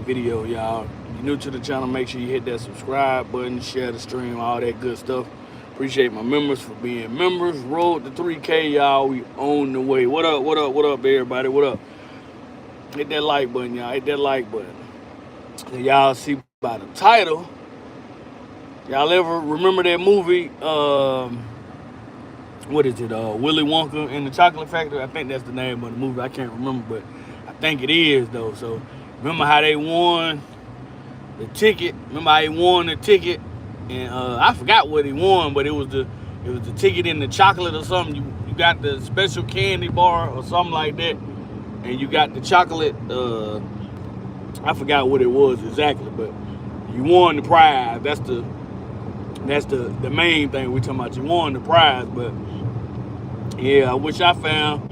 video, y'all. If you're new to the channel, make sure you hit that subscribe button, share the stream, all that good stuff. Appreciate my members for being members. Road to 3K, y'all. We on the way. What up, what up, what up, everybody? What up? Hit that like button, y'all. Hit that like button. And y'all see by the title, y'all ever remember that movie? What is it? Willy Wonka and the Chocolate Factory. I think that's the name of the movie. I can't remember, but I think it is though. So remember how they won the ticket? Remember how he won the ticket? And I forgot what he won, but it was the ticket in the chocolate or something. You got the special candy bar or something like that, and you got the chocolate. I forgot what it was exactly, but you won the prize. That's the main thing we're talking about. You won the prize, but yeah, I wish I found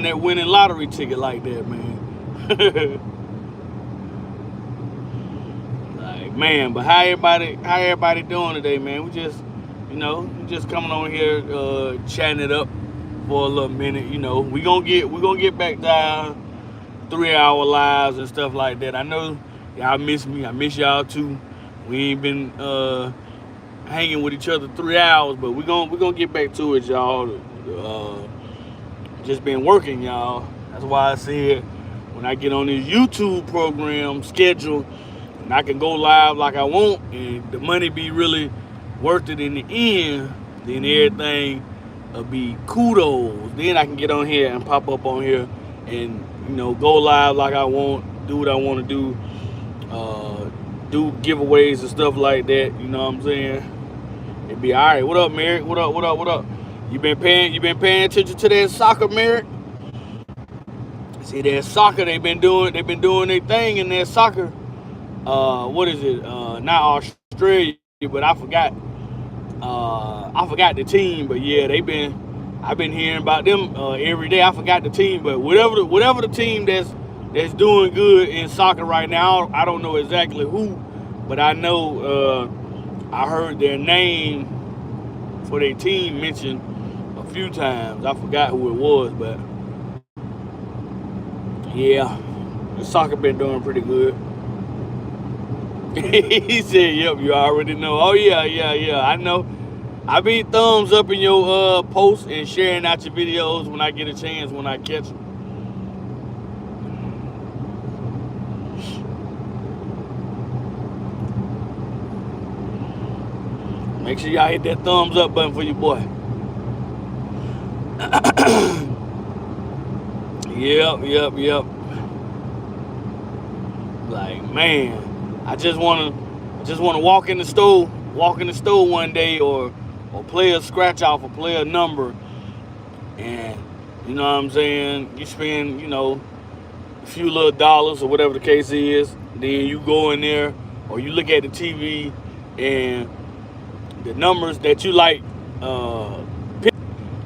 that winning lottery ticket like that, man. Like, man, but how everybody doing today, man? We just, coming on here chatting it up for a little minute. We gonna get back down 3-hour lives and stuff like that. I know y'all miss me. I miss y'all too. We ain't been hanging with each other 3 hours, but we're gonna get back to it, y'all. Just been working, y'all. That's why I said when I get on this YouTube program schedule and I can go live like I want and the money be really worth it in the end, then everything will be kudos. Then I can get on here and pop up on here and go live like I want, do what I want to do, do giveaways and stuff like that. You know what I'm saying? It'd be all right. What up, Merrick? What up? What up? What up? You been paying attention to that soccer, Merrick? See that soccer they been doing their thing in that soccer. What is it? Not Australia, but I forgot the team. But yeah, I've been hearing about them every day. I forgot the team, but whatever the team that's doing good in soccer right now, I don't know exactly who, but I know I heard their name for their team mentioned a few times. I forgot who it was, but yeah, the soccer been doing pretty good. He said, "Yep, you already know." Oh yeah, I know. I be thumbs up in your posts and sharing out your videos when I get a chance, when I catch them. Make sure y'all hit that thumbs up button for your boy. Yep. Like, man, I just wanna walk in the store one day or play a scratch off or play a number, and you know what I'm saying, you spend a few little dollars or whatever the case is, then you go in there or you look at the TV and the numbers that you like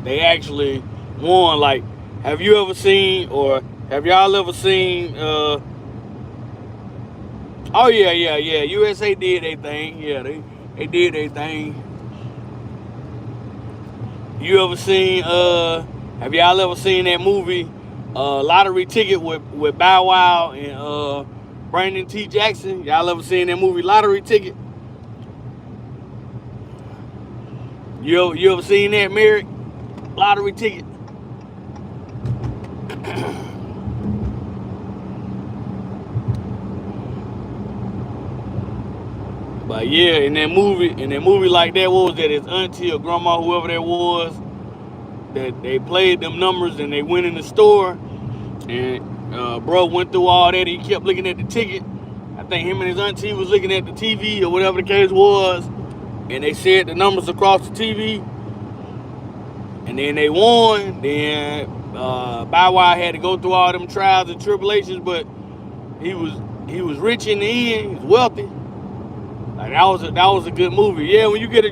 they actually won. Like, have you ever seen, or have y'all ever seen oh yeah, USA did their thing. Yeah, they did their thing. You ever seen have y'all ever seen that movie Lottery Ticket with Bow Wow and Brandon T. Jackson? Y'all ever seen that movie Lottery Ticket? You ever seen that, Merrick? Lottery Ticket. But yeah, in that movie like that, what was that? His auntie or grandma, whoever that was, that they played them numbers and they went in the store, and bro went through all that. He kept looking at the ticket. I think him and his auntie was looking at the TV or whatever the case was, and they said the numbers across the TV, and then they won. Then Bow Wow had to go through all them trials and tribulations, but he was rich in the end. He was wealthy. Like, that was a good movie. Yeah, when you get a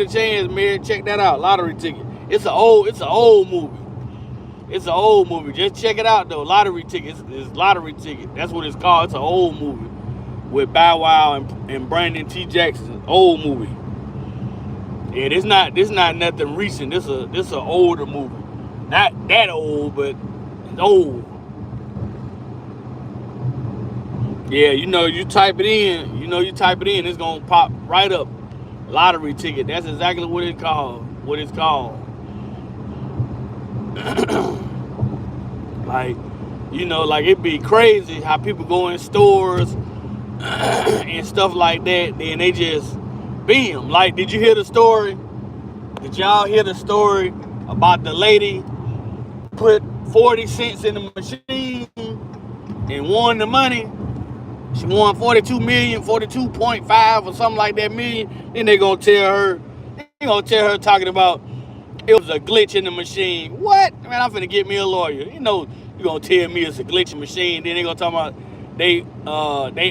chance, man, check that out. Lottery Ticket. It's an old movie. It's an old movie. Just check it out though. Lottery Ticket. It's Lottery Ticket. That's what it's called. It's an old movie with Bow Wow and Brandon T. Jackson. Old movie. Yeah, this not nothing recent. This an older movie. Not that old, but it's old. Yeah, you type it in. You type it in, it's gonna pop right up. Lottery ticket. That's exactly what it called. What it's called. Like, like it'd be crazy how people go in stores and stuff like that. Then they just beam. Like, did you hear the story? Did y'all hear the story about the lady put 40 cents in the machine and won the money? She won 42 million, 42.5 or something like that million. Then they gonna tell her talking about it was a glitch in the machine. What? Man, I'm finna get me a lawyer. You gonna tell me it's a glitch in the machine. Then they gonna talk about they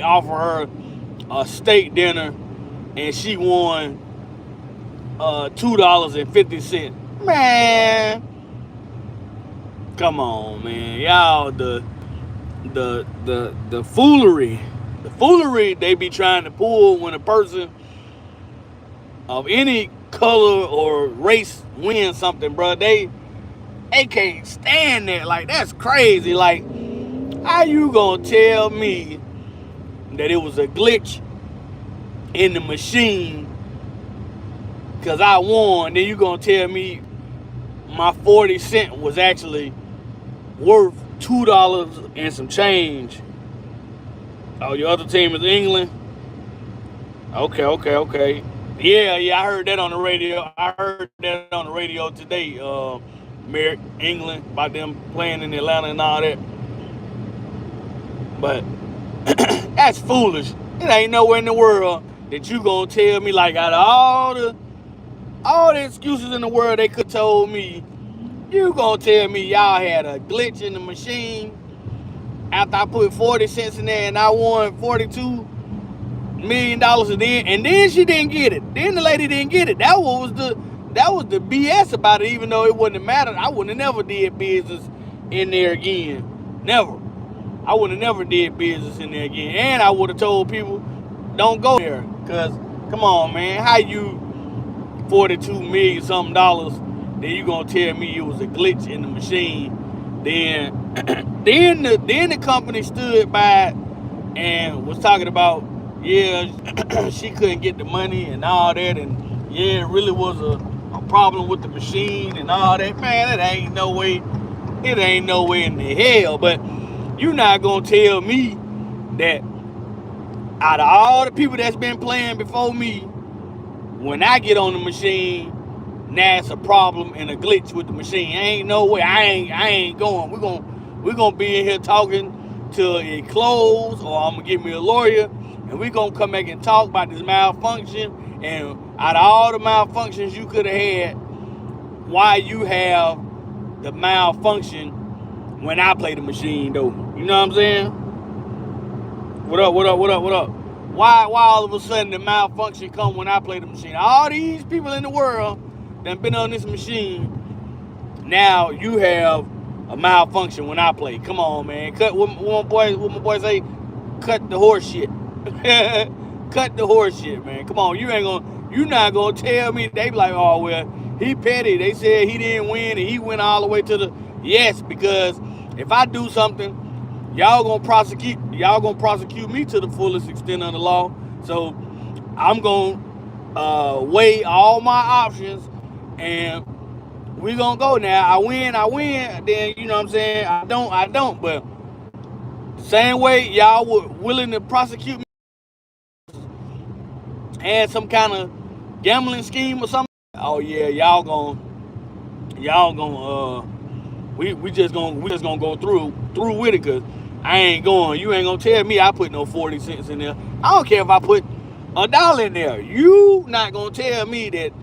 offer her a steak dinner and she won $2.50. Man, come on, man. Y'all the foolery. The foolery they be trying to pull when a person of any color or race wins something, bro. They can't stand that. Like, that's crazy. Like, how you gonna tell me that it was a glitch in the machine because I won? Then you gonna tell me my 40 cent was actually worth $2 and some change. Oh, your other team is England? Okay. Yeah, I heard that on the radio. I heard that on the radio today, Merrick, England, about them playing in Atlanta and all that. But that's foolish. It ain't nowhere in the world that you gonna tell me, like, out of all the excuses in the world they could told me, you gonna tell me y'all had a glitch in the machine after I put 40 cents in there and I won $42 million, and then she didn't get it. Then the lady didn't get it. That was the BS about it. Even though it wouldn't have mattered, I would have never did business in there again. Never. I would have never did business in there again. And I would have told people, don't go there. Cause come on, man, how you 42 million something dollars? Then you gonna tell me it was a glitch in the machine? Then the company stood by and was talking about, yeah, she couldn't get the money and all that, and yeah, it really was a problem with the machine and all that. Man, it ain't no way in the hell. But you not gonna tell me that out of all the people that's been playing before me, when I get on the machine, now it's a problem and a glitch with the machine. Ain't no way. I ain't going. We're gonna be in here talking till it close, or I'm gonna get me a lawyer, and we're gonna come back and talk about this malfunction. And out of all the malfunctions you could have had, why you have the malfunction when I play the machine though? You know what I'm saying? What up? Why all of a sudden the malfunction come when I play the machine? All these people in the world that been on this machine, now you have a malfunction when I play. Come on, man. Cut what my boy say, cut the horse shit. Cut the horse shit, man. Come on, you not gonna tell me. They be like, oh well, he petty. They said he didn't win and he went all the way to the yes, because if I do something, y'all gonna prosecute me to the fullest extent of the law. So I'm gonna weigh all my options and we gonna go now. I win, then you know what I'm saying, I don't. But same way y'all were willing to prosecute me, had some kind of gambling scheme or something. Oh yeah, y'all gonna we just gonna go through with it, cause I ain't going. You ain't gonna tell me I put no 40 cents in there. I don't care if I put $1 in there. You not gonna tell me that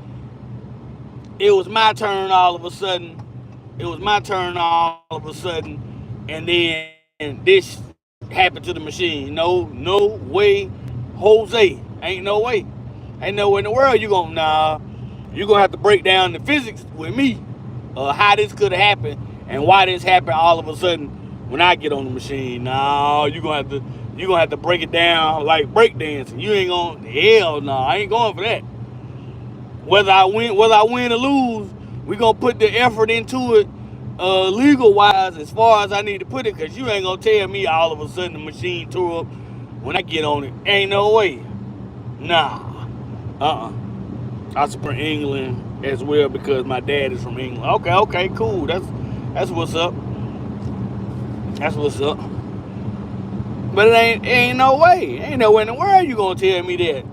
it was my turn all of a sudden. And then this happened to the machine. No way, Jose. Ain't no way. Ain't no way in the world you gonna have to break down the physics with me, how this could have happened and why this happened all of a sudden when I get on the machine. No, you gonna have to break it down like breakdancing. You ain't gonna, hell no, I ain't going for that. Whether I win or lose, we gonna put the effort into it, legal wise, as far as I need to put it, because you ain't gonna tell me all of a sudden the machine tore up when I get on it, ain't no way. Nah. I support England as well because my dad is from England. Okay, cool. That's what's up. That's what's up. But it ain't no way. Ain't no way in the world you gonna tell me that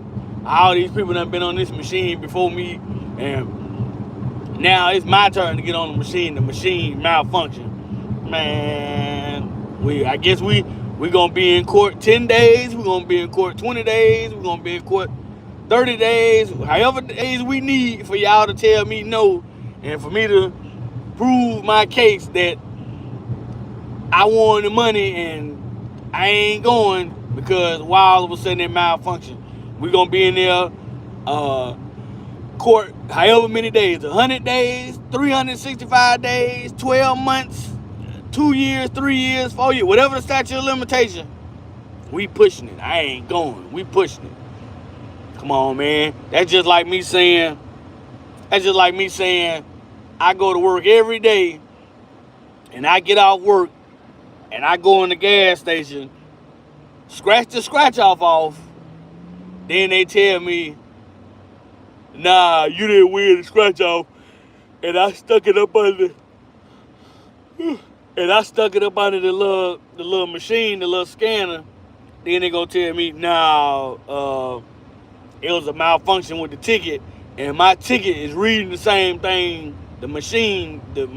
all these people done been on this machine before me, and now it's my turn to get on the machine malfunction. Man, I guess we gonna be in court 10 days, we're gonna be in court 20 days, we're gonna be in court 30 days, however days we need for y'all to tell me no, and for me to prove my case that I won the money and I ain't going because why all of a sudden it malfunction. We're gonna be in there court however many days, 100 days, 365 days, 12 months, 2 years, 3 years, 4 years, whatever the statute of limitation. We pushing it. I ain't going. We pushing it. Come on, man. That's just like me saying I go to work every day and I get off work and I go in the gas station, scratch the scratch off, then they tell me, nah, you didn't win the scratch off, and I stuck it up under the little machine, the little scanner. Then they gonna tell me, nah, it was a malfunction with the ticket, and my ticket is reading the same thing. My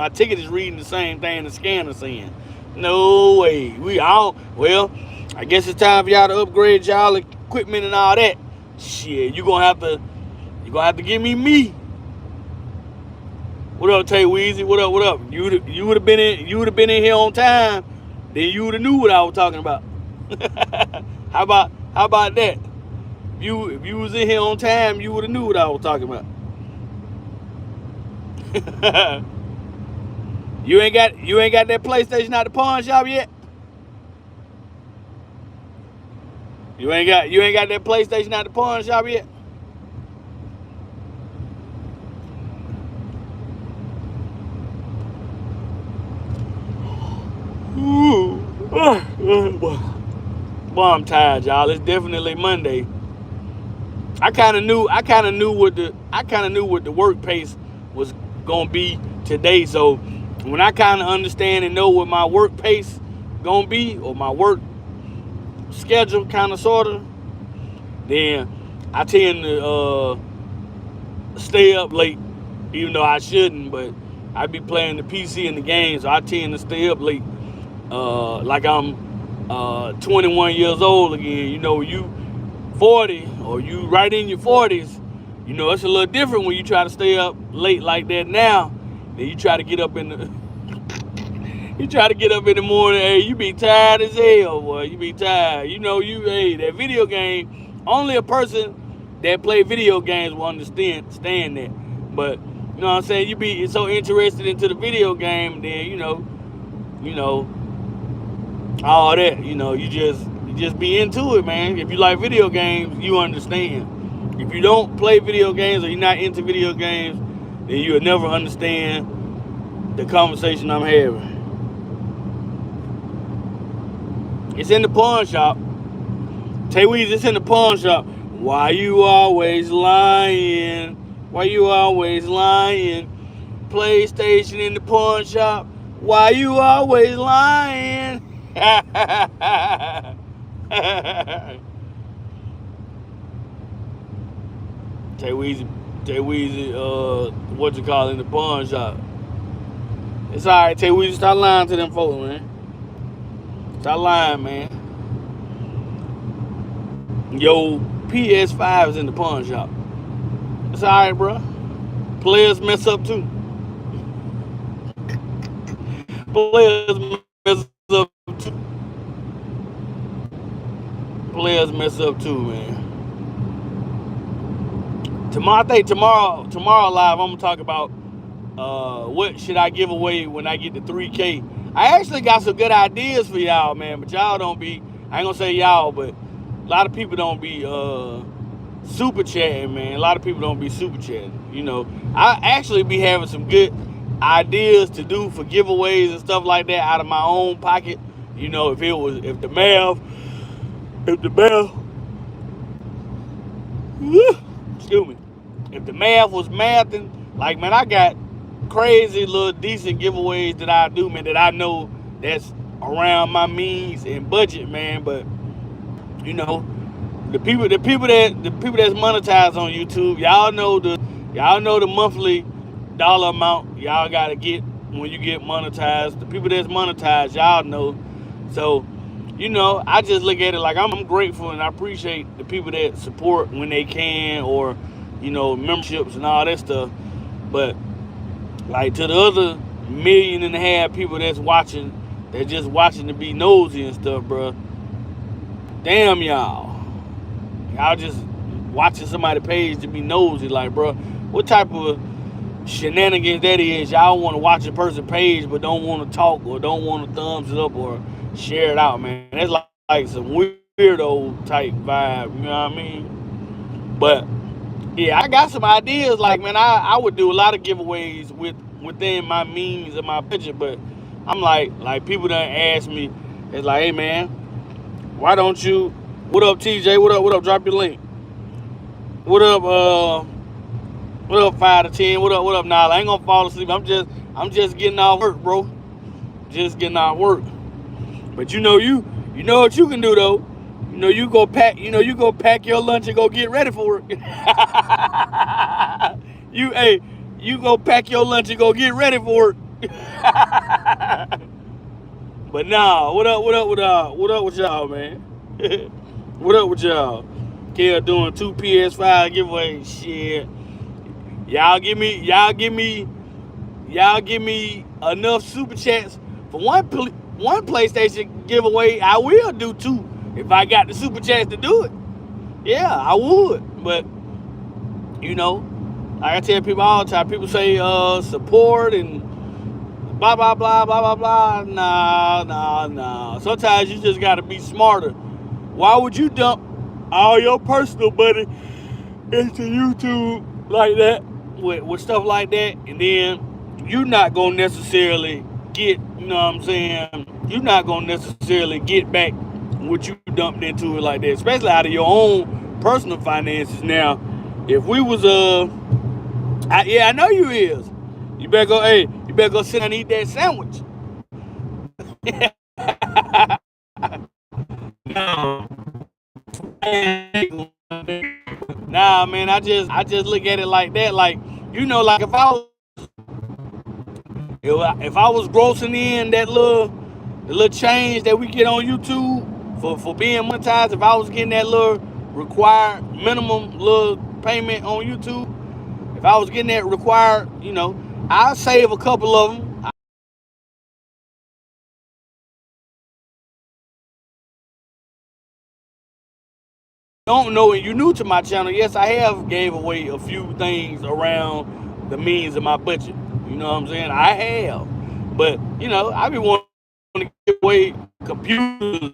ticket is reading the same thing the scanner's saying. No way. Well, I guess it's time for y'all to upgrade y'all equipment and all that. Shit, you gonna have to give me. What up, Tay Weezy? What up? You would have been in here on time, then you would have knew what I was talking about. How about that? If you was in here on time, you would have knew what I was talking about. You ain't got that PlayStation at the pawn shop yet? You ain't got that PlayStation at the pawn shop yet? Boy, I'm tired, y'all. It's definitely Monday. I kind of knew what the work pace was gonna be today. So when I kind of understand and know what my work pace gonna be, or my work schedule kind of sort of, then I tend to stay up late, even though I shouldn't, but I be playing the PC and the games, so I tend to stay up late, like I'm 21 years old again. You know, you 40 or you right in your 40s, you know, it's a little different when you try to stay up late like that now. Then you try to get up in the morning, hey, you be tired as hell, boy. You be tired. You know, that video game, only a person that play video games will understand that. But, you know what I'm saying, you be so interested into the video game, then, you know, all that, you know, you just be into it, man. If you like video games, you understand. If you don't play video games or you're not into video games, then you'll never understand the conversation I'm having. It's in the pawn shop. Tay Weezy, it's in the pawn shop. Why you always lying? Why you always lying? PlayStation in the pawn shop. Why you always lying? Tay Weezy, what you call in the pawn shop? It's alright, Tay Weezy, stop lying to them folks, man. Stop lying, man. Yo, PS5 is in the pawn shop. It's alright, bro. Players mess up too. Players mess up too, man. Tomorrow live, I'm gonna talk about what should I give away when I get to 3K. I actually got some good ideas for y'all, man, but y'all don't be, I ain't gonna say y'all, but a lot of people don't be super chatting, man. A lot of people don't be super chatting. You know, I actually be having some good ideas to do for giveaways and stuff like that out of my own pocket. You know, if the math If the math, excuse me, if the math was mathing, like man, I got crazy little decent giveaways that I do, man, that I know that's around my means and budget, man. But you know, the people that's monetized on YouTube, y'all know the monthly dollar amount y'all gotta get when you get monetized. The people that's monetized, y'all know. So, I just look at it like I'm grateful and I appreciate the people that support when they can, or memberships and all that stuff. But like to the other 1.5 million people that's watching, they're just watching to be nosy and stuff, bro. Damn y'all just watching somebody's page to be nosy, like, bro, what type of shenanigans that is? Y'all want to watch a person's page but don't want to talk or don't want to thumbs it up or share it out, man. That's like some weirdo type vibe, you know what I mean? But yeah, I got some ideas. Like, man, I would do a lot of giveaways within my means and my budget, but I'm like people done ask me, it's like, hey man, why don't you? What up, TJ? What up? What up? Drop your link. What up? What up? 5 to 10. What up? What up? Nah, I ain't gonna fall asleep. I'm just getting off work, bro. Just getting off work. But you know what you can do though. You go pack. You go pack your lunch and go get ready for it. You go pack your lunch and go get ready for it. But nah, what up? What up with y'all, man? What up with y'all? Kale doing 2 PS5 giveaways. Shit. Y'all give me enough super chats for one PlayStation giveaway. I will do 2 if I got the super chats to do it. Yeah, I would. But like I tell people all the time, people say support and blah blah blah blah blah blah. Nah. Sometimes you just gotta be smarter. Why would you dump all your personal money into YouTube like that with stuff like that, and then you're not gonna necessarily get, you know what I'm saying? You're not gonna necessarily get back what you dumped into it like that, especially out of your own personal finances. Now, if we was I know you is. You better go sit down and eat that sandwich. Nah, man, I just look at it like that. Like, like if I was grossing in that the little change that we get on YouTube for being monetized, if I was getting that little required minimum little payment on YouTube, if I was getting that required, I'll save a couple of them. Don't know, and you're new to my channel, yes, I have gave away a few things around the means of my budget. You know what I'm saying? I have. But, I be wanting to give away computers,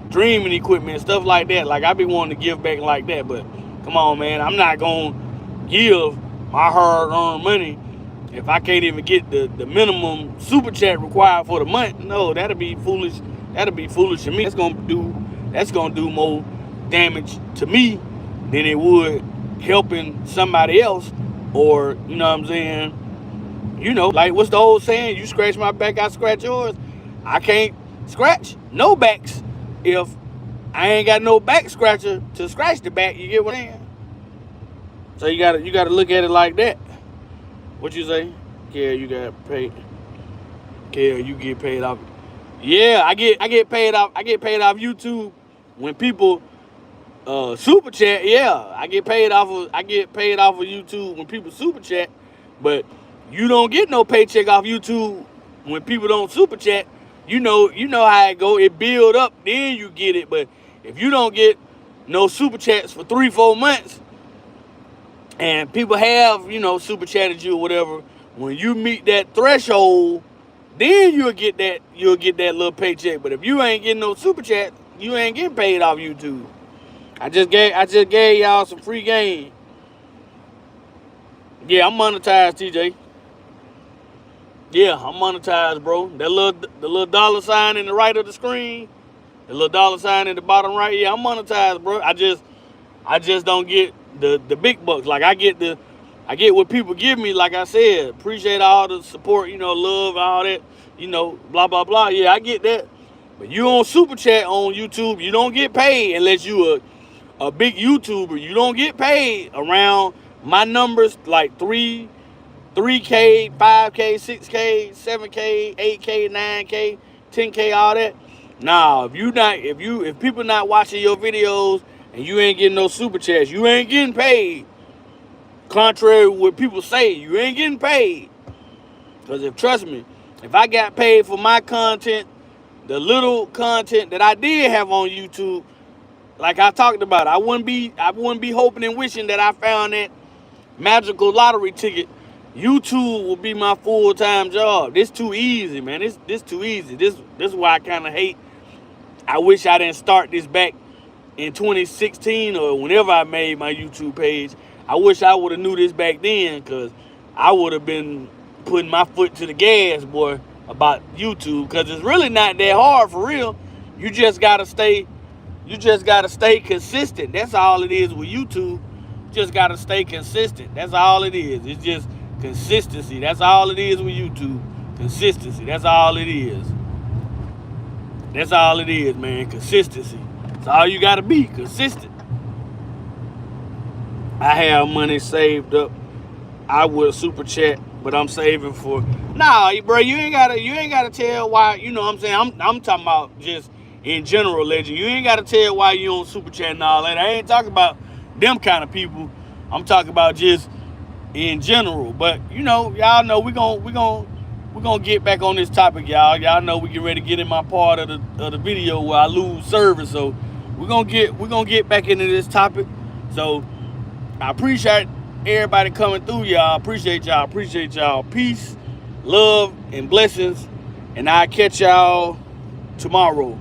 streaming equipment, stuff like that. Like, I be wanting to give back like that. But, come on, man, I'm not going to give my hard-earned money if I can't even get the minimum super chat required for the month. No, that'll be foolish. That'll be foolish to me. That's gonna do more damage to me than it would helping somebody else. Or, you know what I'm saying? Like what's the old saying? You scratch my back, I scratch yours. I can't scratch no backs if I ain't got no back scratcher to scratch the back. You get what I'm saying? So you gotta look at it like that. What you say? Yeah, you got paid. Yeah, you get paid off. Yeah, I get paid off. I get paid off YouTube when people super chat. Yeah, I get paid off of YouTube when people super chat. But you don't get no paycheck off YouTube when people don't super chat. You know how it go. It build up, then you get it. But if you don't get no super chats for 3-4 months, and people have super chatted you or whatever, when you meet that threshold, then you'll get that little paycheck. But if you ain't getting no super chat, you ain't getting paid off YouTube. I just gave y'all some free game. Yeah, I'm monetized, TJ. Yeah, I'm monetized, bro. The little dollar sign in the right of the screen, The little dollar sign in the bottom right. Yeah, I'm monetized, bro. I just don't get the big bucks. Like I get what people give me. Like I said, appreciate all the support, love, all that, blah blah blah. Yeah, I get that. But you on Super Chat on YouTube, you don't get paid unless you a big YouTuber. You don't get paid around my numbers like 3K, 5K, 6K, 7K, 8K, 9K, 10K, all that. Nah, if people not watching your videos and you ain't getting no super chats, you ain't getting paid. Contrary to what people say, you ain't getting paid. Because trust me, if I got paid for my content, the little content that I did have on YouTube, like I talked about, I wouldn't be hoping and wishing that I found that magical lottery ticket. YouTube will be my full-time job. This too easy, man. This too easy. This is why I kind of hate. I wish I didn't start this back in 2016 or whenever I made my YouTube page. I wish I would have knew this back then, because I would have been putting my foot to the gas, boy, about YouTube, because it's really not that hard for real. You just gotta stay consistent. That's all it is with YouTube. You just gotta stay consistent. That's all it is. It's just consistency. That's all it is with YouTube. Consistency. That's all it is. That's all it is, man. Consistency. That's all you gotta be. Consistent. I have money saved up. I would super chat, but I'm saving for. Nah, bro, you ain't gotta tell why. You know what I'm saying? I'm talking about just in general, legend. You ain't gotta tell why you on super chat and all that. I ain't talking about them kind of people. I'm talking about just in general. But y'all know we gonna get back on this topic, y'all. Y'all know we get ready to get in my part of the video where I lose service. So we're gonna get back into this topic. So I appreciate everybody coming through, y'all. Appreciate y'all. Peace, love, and blessings. And I'll catch y'all tomorrow.